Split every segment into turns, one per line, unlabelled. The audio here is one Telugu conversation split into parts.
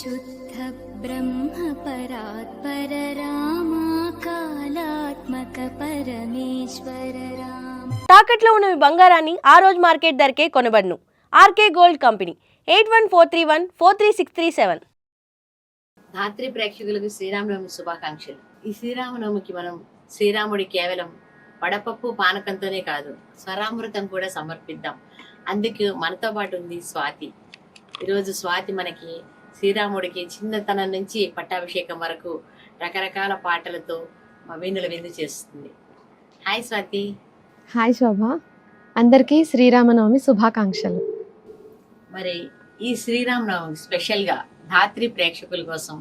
शुद्ध ब्रह्म परात्पर रामा कालात्मक परमेश्वर राम।
తాకట్లో ఉన్న మీ బంగారాన్ని ఆ రోజు మార్కెట్ ధరకే కొనబడును. RK gold company 8143143637.
ధాత్రి ప్రేక్షకులకు శ్రీరామనవమి శుభాకాంక్షలు. ఈ శ్రీరామనవమికి మనం శ్రీరాముడి కేవలం వడపప్పు పానకంతోనే కాదు, స్వరామృతం కూడా సమర్పిద్దాం. అందుకు మనతో పాటు ఉంది స్వాతి. ఈరోజు స్వాతి మనకి శ్రీరాముడికి చిన్నతనం నుంచి పట్టాభిషేకం వరకు రకరకాల పాటలతో వీణుల విందు చేస్తుంది. హాయ్ స్వాతి.
హాయ్ శోభ, అందరికీ శ్రీరామనవమి శుభాకాంక్షలు.
మరి ఈ శ్రీరామనవమి స్పెషల్గా ధాత్రి ప్రేక్షకుల కోసం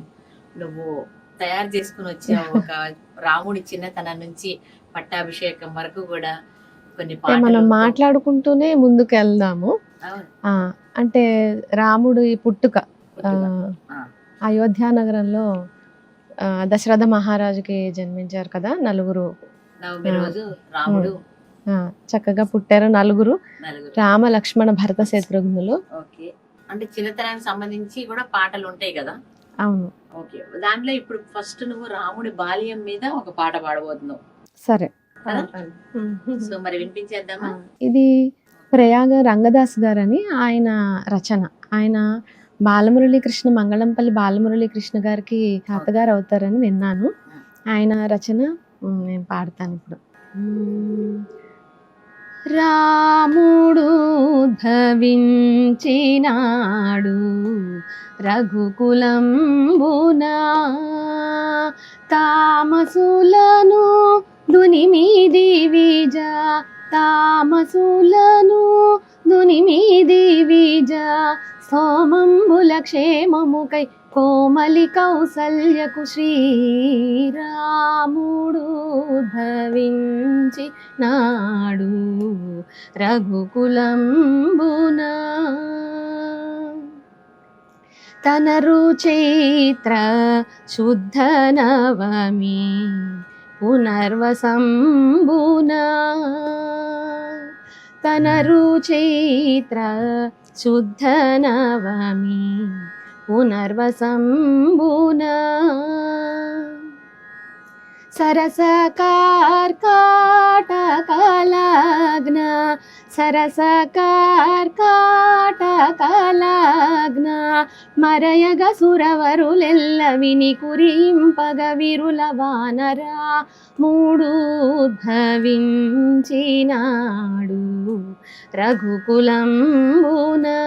నువ్వు తయారు చేసుకుని వచ్చిన ఒక రాముడి చిన్నతనం నుంచి పట్టాభిషేకం వరకు కూడా కొన్ని
మనం మాట్లాడుకుంటూనే ముందుకు వెళ్దాము. అంటే రాముడు ఈ పుట్టుక అయోధ్య నగరంలో దశరథ మహారాజుకి జన్మించారు కదా. నలుగురు
రోజు రాముడు
చక్కగా పుట్టారు. నలుగురు, రామ లక్ష్మణ భరత శత్రుఘ్నులు.
అంటే చిన్నతనానికి సంబంధించి కూడా పాటలు ఉంటాయి కదా.
అవును.
ఓకే, దాంట్లో ఇప్పుడు ఫస్ట్ నువ్వు రాముడి బాల్యం మీద ఒక పాట పాడబోతున్నావు.
సరే,
సో మరి వినిపించేద్దామా?
ఇది ప్రయాగ రంగదాస్ గారని ఆయన రచన. ఆయన బాలమురళీకృష్ణ, మంగళంపల్లి బాలమురళీకృష్ణ గారికి తాతగారు అవుతారని విన్నాను. ఆయన రచన నేను పాడతాను ఇప్పుడు. రాముడు ధవించినాడు రఘుకులంబునా, తామసులను దునిమీది విజా, తామసులను దునిమీది విజా, సోమంబుల క్షేమముకై కోమలి కౌసల్యకు శ్రీరాముడు ధవించి నాడు రఘుకులంబునా. తనరు చైత్ర శుద్ధ నవమి పునర్వసంబునా, తనరు చైత్ర శుద్ధ నవమి పునర్వసంబునా, సరస కార్కాటకలగ్న, సరస కార్కాటకలగ్న, మరయగ సురవరులెల్ల విని కురింపగ విరుల వానరా మూడు ధవించినాడు రఘుకులంబునా.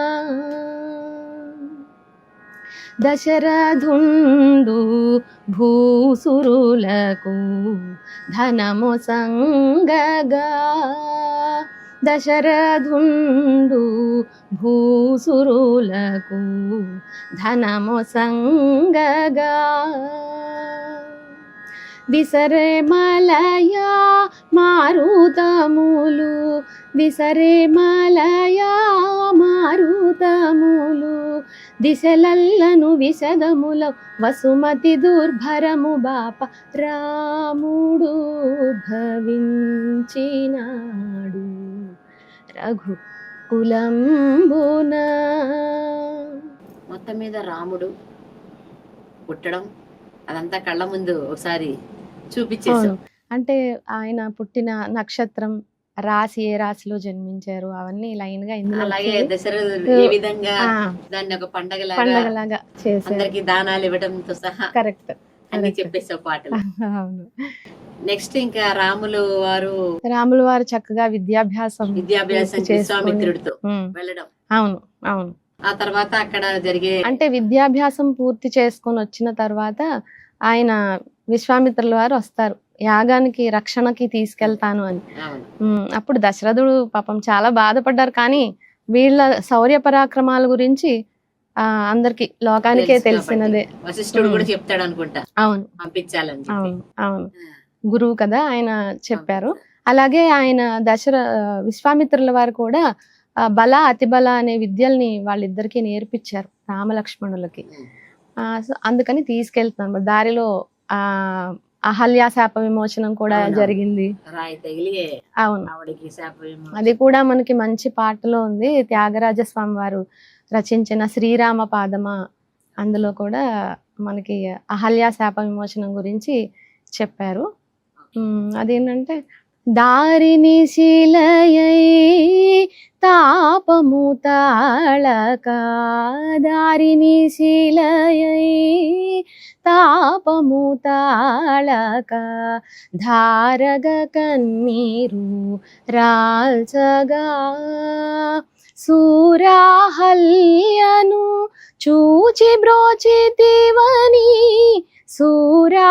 దశరథుండు భూసురులకు ధనము సంగగా, దశరథుండు భూసురులకు ధనము సంగగా, విసరే మలయా మారుతములు, విసరే మలయా మారుతములు, దిశలల్లను విశదముల వసుమతి దుర్భరము బాప రాముడు భవించినాడు రఘుకులంబునా.
మొత్తం మీద రాముడు పుట్టడం అదంతా కళ్ళ ముందు ఒకసారి చూపించేసాం.
అంటే ఆయన పుట్టిన నక్షత్రం, రాశి, ఏ రాశిలో జన్మించారు, అవన్నీ లైన్ గా ఇందులో.
అలాగే దశరథుడు ఏ విధంగా దాన్ని ఒక పండగలాగా చేసి అందరికి దానాలు ఇవ్వడంతో సహా
కరెక్ట్
అన్ని చెప్పేసావు పాటలు.
అవును.
నెక్స్ట్ ఇంకా రాములు వారు
చక్కగా విద్యాభ్యాసం
విశ్వామిత్రుడితో వెళ్ళడం.
అవును అవును.
ఆ తర్వాత అక్కడ జరిగే
అంటే విద్యాభ్యాసం పూర్తి చేసుకొని వచ్చిన తర్వాత ఆయన విశ్వామిత్రుల వారు వస్తారు యాగానికి, రక్షణకి తీసుకెళ్తాను అని. అప్పుడు దశరథుడు పాపం చాలా బాధపడ్డారు. కానీ వీళ్ళ శౌర్య పరాక్రమాల గురించి అందరికి లోకానికే తెలిసినదే.
వశిష్ఠుడు కూడా చెప్తాడు అనుకుంటా.
అవును,
పంపించాలని.
అవును అవును, గురువు కదా ఆయన చెప్పారు. అలాగే ఆయన విశ్వామిత్రుల వారు కూడా బల అతిబల అనే విద్యల్ని వాళ్ళిద్దరికి నేర్పించారు రామలక్ష్మణులకి. అందుకని తీసుకెళ్తున్నాను. దారిలో అహల్య శాప విమోచనం కూడా జరిగింది. అవును, అది కూడా మనకి మంచి పాటలో ఉంది. త్యాగరాజ స్వామి వారు రచించిన శ్రీరామ పాదమా అందులో కూడా మనకి అహల్య శాప విమోచనం గురించి చెప్పారు. అదేంటంటే దారిని శిలయై తాపము తాళక, దారిని శిలయై తాపము తాళక, ధారగ కన్నీరు రాల్చగా, సూరాహల్యను చూచి బ్రోచితివని, సూరాహల్యను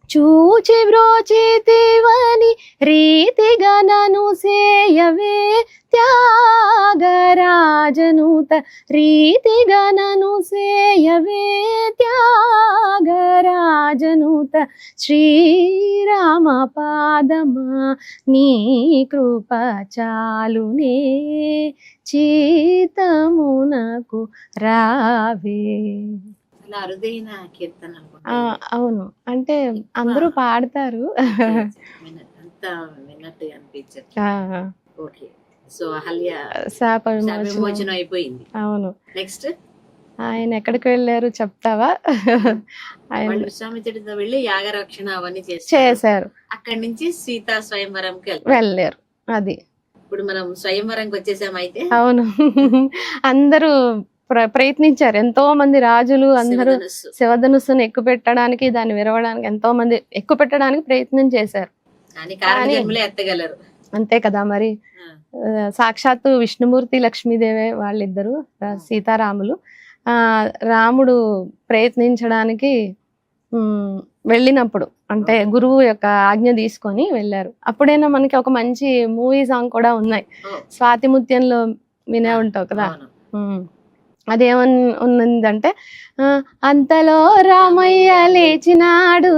చూచి బ్రోచితివని, రీతిగా నను సేయవే త్యాగరాజనుత, రీతిగా నను సేయవే త్యాగరాజనుత, శ్రీరామ పాదమా నీ కృప చాలునే, చీతమునకు రావే.
చాలా అరుదైన కీర్తన
అవును, అంటే అందరూ పాడతారు.
అంతా విన్నట్టు అనిపించారు. ఓకే, సో అహల్య
శాప
విమోచనం అయిపోయింది.
అవును.
నెక్స్ట్
ఆయన ఎక్కడికి వెళ్ళారు చెప్తావా? ఆయన
విశ్వామిత్రుడితో వెళ్ళి యాగరక్షణ అవన్నీ
చేశారు.
అక్కడి నుంచి సీతా స్వయంవరంకి
వెళ్ళారు. అది
ఇప్పుడు మనం స్వయంవరంకి వచ్చేసాం. అయితే
అవును, అందరూ ప్రయత్నించారు. ఎంతో మంది రాజులు అందరూ శివధనుస్సును ఎక్కువ పెట్టడానికి, దాన్ని విరవడానికి ఎంతో మంది ఎక్కువ పెట్టడానికి ప్రయత్నం చేశారు.
ఎత్తగలరు
అంతే కదా మరి. సాక్షాత్తు విష్ణుమూర్తి లక్ష్మీదేవి వాళ్ళిద్దరు సీతారాములు. రాముడు ప్రయత్నించడానికి వెళ్ళినప్పుడు, అంటే గురువు యొక్క ఆజ్ఞ తీసుకొని వెళ్ళారు. అప్పుడైనా మనకి ఒక మంచి మూవీ సాంగ్ కూడా ఉన్నాయి, స్వాతి ముత్యంలో వినే ఉంటావు కదా. అదేమని ఉన్నదంటే, అంతలో రామయ్య లేచినాడు,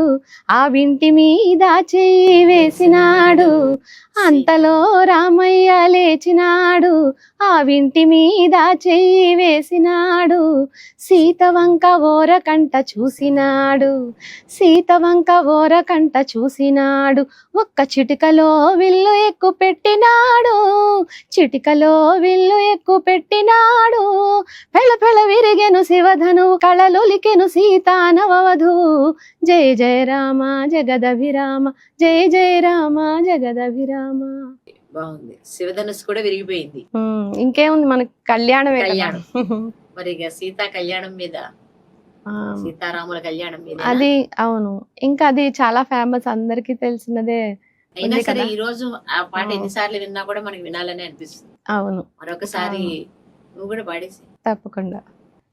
ఆ వింటి మీద చెయ్యి వేసినాడు, అంతలో రామయ్య లేచినాడు, ఆ వింటి మీద చెయ్యి వేసినాడు, సీత వంక ఓరకంట చూసినాడు, సీత వంక ఓరకంట చూసినాడు, ఒక్క చిటికలో విల్లు ఎక్కు పెట్టినాడు, చిటికలో విల్లు ఎక్కు పెట్టినాడు, పెళ పెళ విరిగెను శివధను, కళలొలికెను సీతా నవవధు, జయ జయ రామ జగదభిరామ, జయ జయ రామ జగదభిరామ.
బాగుంది. శివధనుస్సు కూడా విరిగిపోయింది.
ఇంకేముంది, మనకి కళ్యాణమే.
కళ్యాణం మరి ఇక సీతా కళ్యాణం మీద, సీతారాముల కళ్యాణం మీద
అది. అవును, ఇంకా అది చాలా ఫేమస్, అందరికి తెలిసినదే.
అయినా సరే ఈ రోజు ఆ పాట ఎన్నిసార్లు విన్నా కూడా మనకి వినాలని అనిపిస్తుంది.
అవును,
మరొకసారి నువ్వు కూడా పాడేసి.
తప్పకుండా.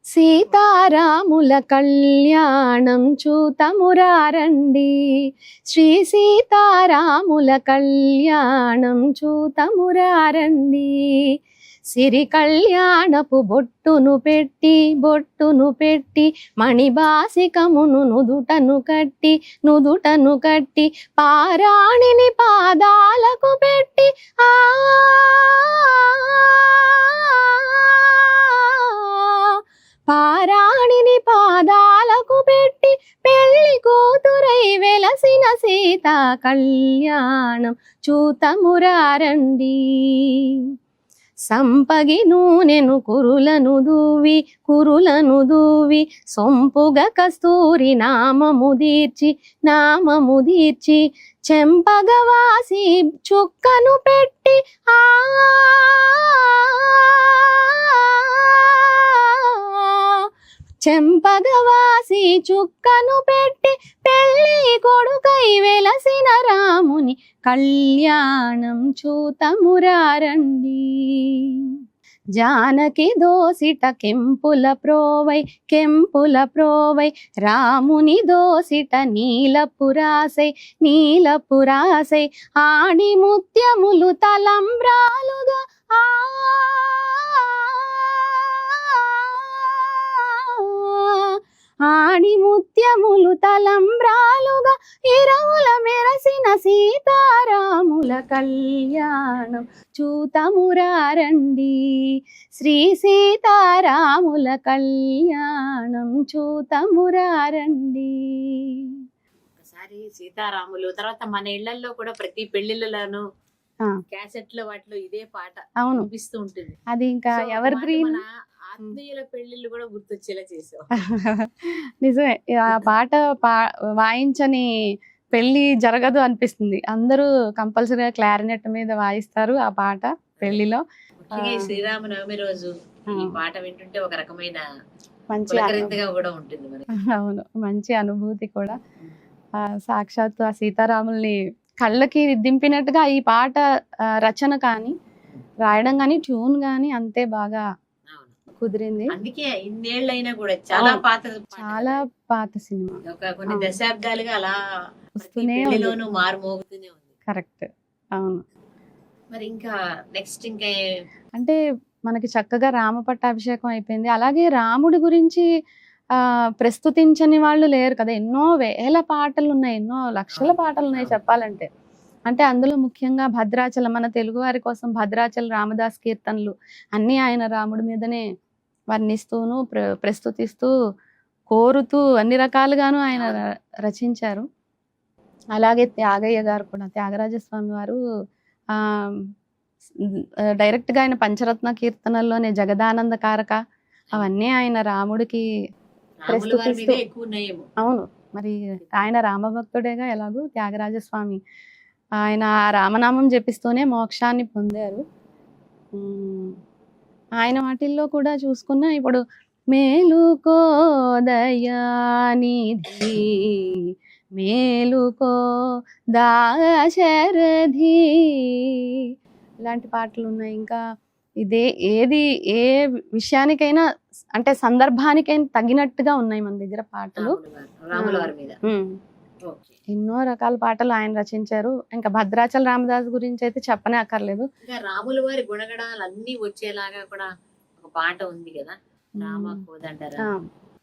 సీతారాముల కళ్యాణం చూతమురారండి, శ్రీ సీతారాముల కళ్యాణం చూతమురారండి, సిరి కళ్యాణపు బొట్టును పెట్టి మణిబాసికమును నుదుటను కట్టి పారాణిని పాదాలకు పెట్టి, పారాణిని పాదాలకు పెట్టి, పెళ్లి కూతురై వెలసిన సీతా కళ్యాణం చూతమురారండి, సంపగి నూనెను కురులను దూవి సొంపుగా కస్తూరి నామము దీర్చి చెంపగవాసి చుక్కను పెట్టి, చెంపగవాసి చుక్కను పెట్టి, పెళ్లి కొడుకై వెలసిన రాముని కళ్యాణం చూతమురారండి, జానకి దోసిట కెంపుల ప్రోవై రాముని దోసిట నీలపురాసై ఆడి ముత్యములు తలంబ్రాలుగా, ఆడి ముత్యములు తలంబ్రాలుగా, ఇరవుల మెరసిన సీతారాముల కళ్యాణం చూతమురారండి, శ్రీ సీతారాముల కళ్యాణం చూతమురారండి.
ఒకసారి సీతారాములు తర్వాత మన ఇళ్లలో కూడా ప్రతి పెళ్లిళ్ళలోనూ
ఆ.
క్యాసెట్ లో వాటిలో ఇదే పాట
అవును,
అనిపిస్తూ ఉంటుంది.
అది ఇంకా
సో, ఒక
ఎవర్
మాట
గ్రీన్.
మన ఆత్మీయుల పెళ్లిళ్ళు కూడా గుర్తొచ్చేలా చేసావు.
నిజమే, ఆ పాట వాయించని పెళ్లి జరగదు అనిపిస్తుంది. అందరూ కంపల్సరీగా క్లారినెట్ మీద వాయిస్తారు ఆ పాట పెళ్లిలో.
ముఖ్యంగా ఈ శ్రీరామనవమి రోజు ఈ పాట వింటుంటే ఒక రకమైన
మంచి
పులకరింతగా కూడా ఉంటుంది మనకి.
అవును, మంచి అనుభూతి కూడా. సాక్షాత్తు ఆ సీతారాముల్ని కళ్ళకి దింపినట్టుగా ఈ పాట రచన కానీ రాయడం కానీ ట్యూన్ కానీ అంతే బాగా
అవును.
కుదిరింది.
అందుకే ఇన్నేళ్ళైనా కూడా చాలా పాత పాట
చాలా
కదా.
పాత సినిమా,
ఒక కొన్ని
అవును.
దశాబ్దాలుగా అలా ప్రతి
వస్తూనే ఉంది.
పెళ్లిలోనూ మారు మోగుతూనే ఉంది.
కరెక్ట్. అవును,
మరి ఇంకా నెక్స్ట్ ఇంకా
అంటే మనకి చక్కగా రామ పట్టాభిషేకం అయిపోయింది. అలాగే రాముడి గురించి ప్రస్తుతించని వాళ్ళు లేరు కదా. ఎన్నో వేల పాటలు ఉన్నాయి, ఎన్నో లక్షల పాటలు ఉన్నాయి చెప్పాలంటే. అంటే అందులో ముఖ్యంగా భద్రాచలం, మన తెలుగు వారి కోసం భద్రాచల రామదాస్ కీర్తనలు అన్నీ ఆయన రాముడి మీదనే వర్ణిస్తూను ప్రస్తుతిస్తూ కోరుతూ అన్ని రకాలుగాను ఆయన రచించారు. అలాగే త్యాగయ్య గారు కూడా, త్యాగరాజస్వామి వారు డైరెక్ట్ గా ఆయన పంచరత్న కీర్తనల్లోనే జగదానంద కారక అవన్నీ ఆయన రాముడికి ప్రస్తుతిస్తూ. అవును, మరి ఆయన రామభక్తుడేగా ఎలాగూ త్యాగరాజస్వామి. ఆయన రామనామం జపిస్తూనే మోక్షాన్ని పొందారు. ఆయన వాటిల్లో కూడా చూసుకున్నా ఇప్పుడు మేలుకో దయానిధి మేలుకో దాశరథి ఇలాంటి పాటలు ఉన్నాయి. ఇంకా ఇదే ఏ విషయానికైనా అంటే సందర్భానికైనా తగినట్టుగా ఉన్నాయి మన దగ్గర పాటలు. ఎన్నో రకాల పాటలు ఆయన రచించారు. ఇంకా భద్రాచల రామదాస్ గురించి అయితే చెప్పనే అక్కర్లేదు.
ఇంకా రాముల వారి గుణగణాలు అన్ని వచ్చేలాగా కూడా ఒక పాట ఉంది కదా, రామ కోదండరా.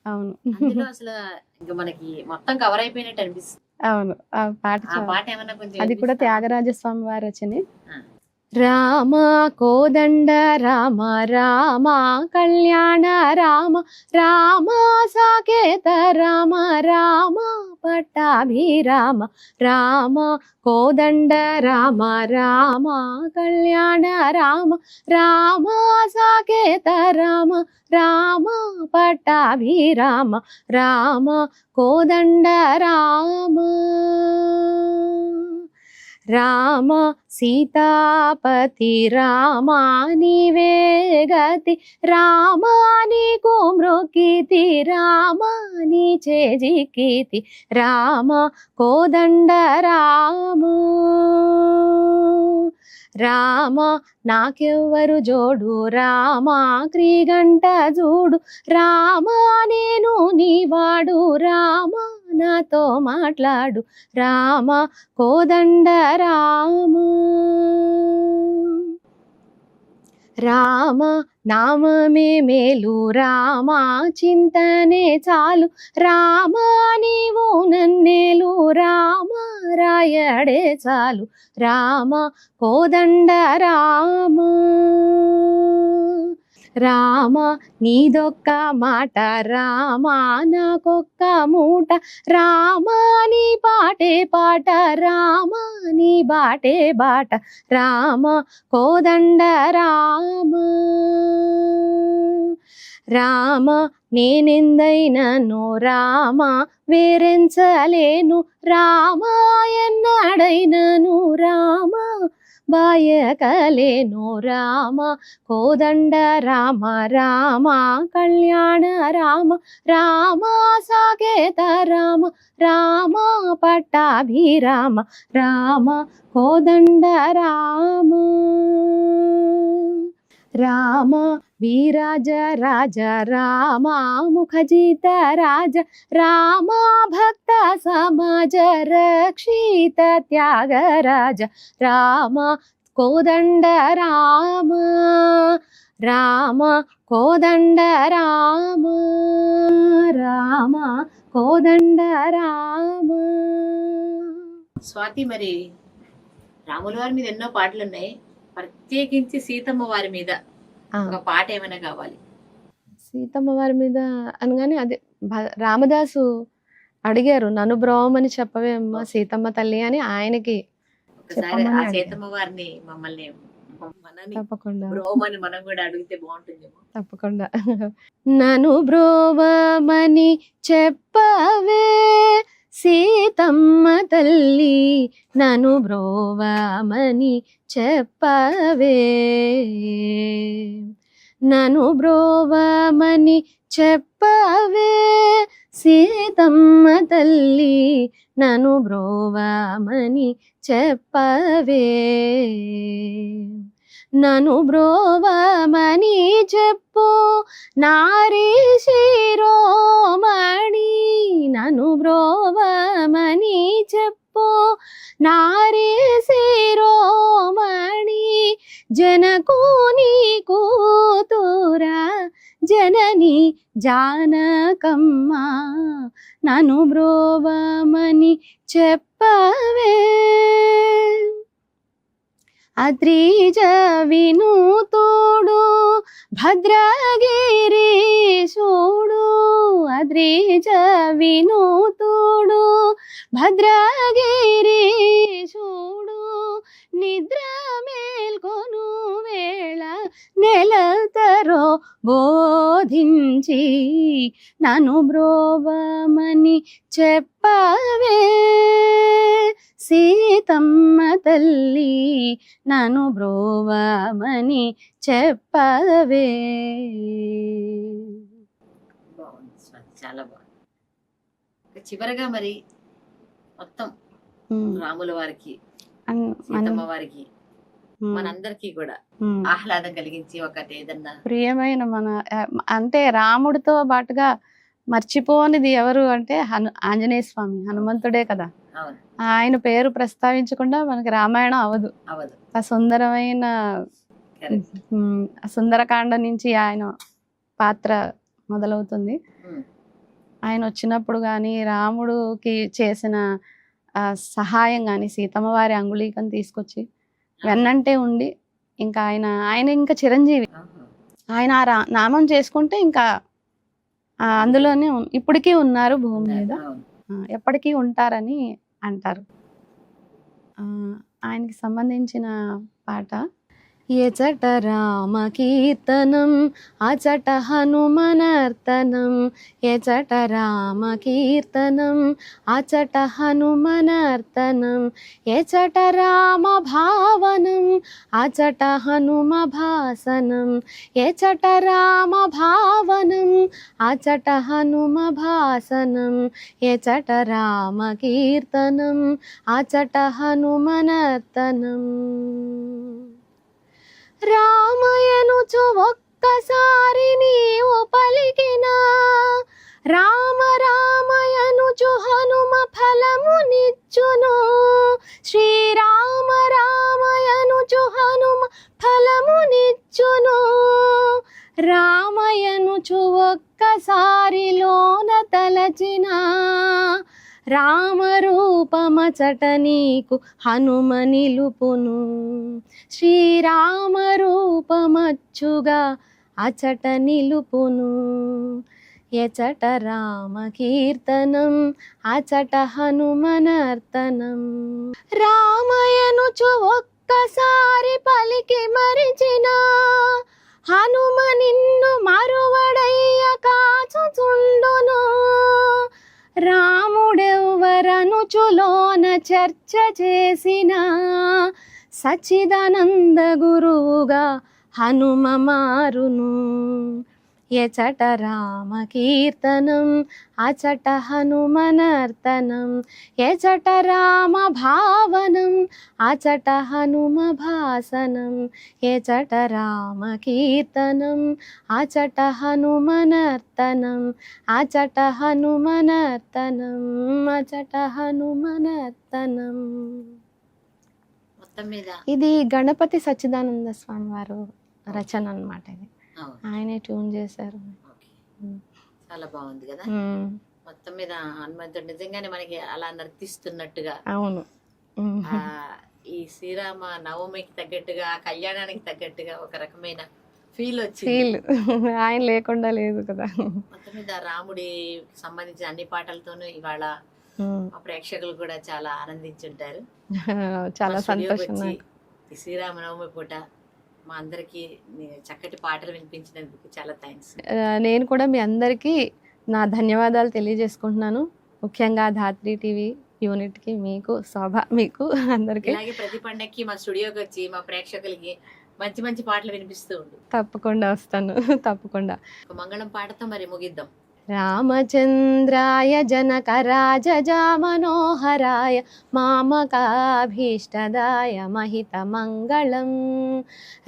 అవును,
అందులో అసలు ఇంకా మనకి మొత్తం కవర్ అయిపోయినట్టు అనిపిస్తుంది.
అవును, ఆ పాట
ఏమన్నా కొంచెం
అది కూడా త్యాగరాజస్వామి వారి రచనే. రామ కోదండ రామ రామ కళ్యాణ రామ రామ సాకేత రామ రామ పట్టాభిరామ రామ కోదండ రామ రామ కళ్యాణ రామ రామ సాకేత రామ రామ పట్టాభిరామ రామ కోదండ రామ రామ సీతాపతి రామ నీవే గతి రామ నీకు మ్రొక్కితి రామ నీ చేజిక్కితి రామ కోదండ రామ రామ నాకెవ్వరు జోడు రామ క్రీగంట జూడు రామ నేను నీవాడు రామ నాతో మాట్లాడు రామ కోదండ రామ రామ నామమే మేలు రామ చింతనే చాలు రామ నీవు నన్నేలు రామ రాయడే చాలు రామ కోదండ రామ రామ నీదొక్క మాట రామ నాకొక్క మూట రామ నీ పాటే పాట రామ నీ బాటే బాట రామ కోదండ రామ రామ నేనెందైనను రామ వేరెంచలేను రామ ఎన్నడైనను రామ బాయకలేను రామ కోదండ రామ రామ కళ్యాణ రామ రామ సాకేత రామ రామ పట్టాభిరామ రామ కోదండ రామ రామ వీరాజ రాజ రామ ముఖజిత రాజ రామ భక్త సమాజ రక్షిత త్యాగరాజ రామ కోదండ రామ రామ కోదండ రామ రామ కోదండ రామ.
స్వాతి, మరి రాముల వారి మీద ఎన్నో పాటలు ఉన్నాయి, ప్రత్యేకించి సీతమ్మ వారి మీద ఒక పాట ఏమైనా కావాలి?
సీతమ్మ వారి మీద అనగానే అదే రామదాసు అడిగారు, నన్ను బ్రోమని చెప్పవే అమ్మ సీతమ్మ తల్లి అని ఆయనకి
ఒకసారి ఆ
చెప్పమని
సీతమ్మ వారిని మమ్మల్ని మనని
తప్పకుండా
బ్రోమని మనం కూడా అడిగితే బాగుంటుందేమో.
తప్పకుండా. నను బ్రోవమని చెప్పవే సీతమ్మ తల్లి, నను బ్రోవమని చెప్పవే, నను బ్రోవమని చెప్పవే సీతమ్మ తల్లి, నను బ్రోవమని చెప్పవే, నను బ్రోవమని చెప్పు నారీ శిరోమణి, నను బ్రోవమని చెప్పు నారీ శిరోమణి, జనకుని కూతురా జనని జానకమ్మ, నను బ్రోవమని చెప్పవే, అద్రిజ వినూతుడు భద్రగిరీశుడు, అద్రిజ వినూతుడు భద్రగిరీశుడు, నిద్ర మేల్కొను వేళ నెలతరో బోధించి, నను బ్రోవమని చెప్పవే సీతమ్మ తల్లి, నను బ్రోవమని చెప్పవే.
బాగుంది స్వాతి, చాలా బాగుంది. ఇక చివరగా మరి మొత్తం రాముల వారికి సీతమ్మ వారికి మనందరికీ కూడా ఆహ్లాదం కలిగించి ఒకటి ఏదన్నా
ప్రియమైన అంటే రాముడితో పాటుగా మర్చిపోనిది ఎవరు అంటే ఆంజనేయ స్వామి, హనుమంతుడే కదా.
అవును,
ఆయన పేరు ప్రస్తావించకుండా మనకి రామాయణం అవదు.
అవదు.
ఆ సుందరమైన
Correct.
సుందరకాండ నుంచి ఆయన పాత్ర మొదలవుతుంది. ఆయన వచ్చినప్పుడు కానీ రాముడికి చేసిన సహాయం కానీ, సీతమ్మ వారి అంగుళీకం తీసుకొచ్చి వెన్నంటే ఉండి, ఇంకా ఆయన ఇంకా చిరంజీవి. ఆయన ఆ నామం చేసుకుంటే ఇంకా అందులోనే ఇప్పటికీ ఉన్నారు భూమి మీద, ఎప్పటికీ ఉంటారని అంటారు. ఆయనకి సంబంధించిన పాట, ఎచట రామ కీర్తనం అచట హనుమనర్తనం, ఎచట రామ కీర్తనం అచట హనుమనర్తనం, ఎచట రామ భావనం అచట హనుమ భాసనం, ఎచట రామ భావనం అచట హనుమ భాసనం, ఎచట రామ కీర్తనం అచట హనుమనర్తనం. రామయనుచు ఒక్కసారి నీవు పలికిన, రామ రామయనుచు హనుమ ఫలము నిచ్చును, శ్రీరామ రామయనుచు హనుమ ఫలము నిచ్చును, రామయనుచు ఒక్కసారిలోన తలచిన, రామరూపమచట నీకు హనుమ నిలుపును, శ్రీరామ రూపమచ్చుగా అచట నిలుపును, ఎచట రామ కీర్తనం అచట హనుమనర్తనం. రామయనుచు ఒక్కసారి పలికి మరిచిన, హనుమ నిన్ను మరువడయ్య కాచుచుండును, రాముడెవ్వరనుచులోన చర్చ చేసిన, సచ్చిదానంద గురువుగా హనుమ మారును, ఎచట రామ కీర్తనం అచట హనుమనర్తనం, ఎచట రామ భావనం అచట హనుమ భాసనం, ఎచట రామ కీర్తనం అచట హనుమనర్తనం, అచట హనుమనర్తనం, అచట హనుమనర్తనం.
మొత్తం మీద
ఇది గణపతి సచ్చిదానంద స్వామి వారు రచన అన్నమాట. ఇది ఆయనే ట్యూన్ చేశారు.
చాలా బాగుంది కదా. మొత్తం మీద హనుమంతుడు నిజంగానే మనకి అలా నర్తిస్తున్నట్టుగా,
అవును,
ఈ శ్రీరామ నవమికి తగ్గట్టుగా, కళ్యాణానికి తగ్గట్టుగా ఒక రకమైన ఫీల్ వచ్చింది.
ఆయన లేకుండా లేదు కదా.
మొత్తం మీద రాముడి సంబంధించిన అన్ని పాటలతోనూ ఇవాళ మా ప్రేక్షకులు కూడా చాలా ఆనందించుంటారు.
చాలా
మా స్టూడియోకి
సంతోషం
వచ్చి
నాకు.
ఈ శ్రీరామనవమి పూట మా అందరికి చక్కటి పాటలు వినిపించినందుకు చాలా థ్యాంక్స్.
నేను కూడా మీ అందరికీ నా ధన్యవాదాలు తెలియజేసుకుంటున్నాను. ముఖ్యంగా ధాత్రి టీవీ యూనిట్కి, మీకు, శోభ, మీకు అందరికీ
ఇలాగే ప్రతి పండక్కి మా స్టూడియోకి వచ్చి మా ప్రేక్షకులకి మంచి మంచి పాటలు వినిపిస్తూ ఉండు.
తప్పకుండా వస్తాను. తప్పకుండా.
ఒక మంగళం పాటతో మరి ముగిద్దాం.
రామచంద్రాయ జనకరాజజామనోహరాయ మామకాభీష్టదాయ మహితమంగళం.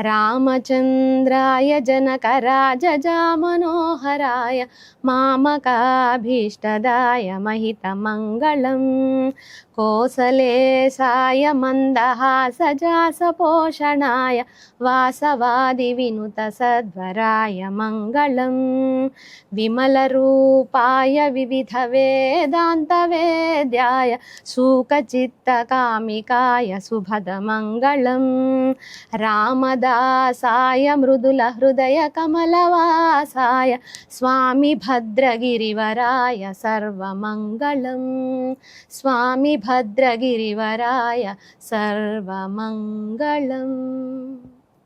రామచంద్రాయ జనకరాజజామనోహరాయ మామకాభీష్టదాయ మహితమంగళం. కోసలేశాయ మందహాసజాసపోషణాయ వాసవాది వినుత సద్వరాయ మంగళం. విమలరూపాయ వివిధ వేదాంత వేద్యాయ శూకచిత్తకామికాయ శుభదమంగళం. రామదాసాయ మృదుల హృదయ కమలవాసాయ స్వామి భద్రగిరివరాయ సర్వమంగళం. స్వామి భద్రగిరివరాయ సర్వమంగళం.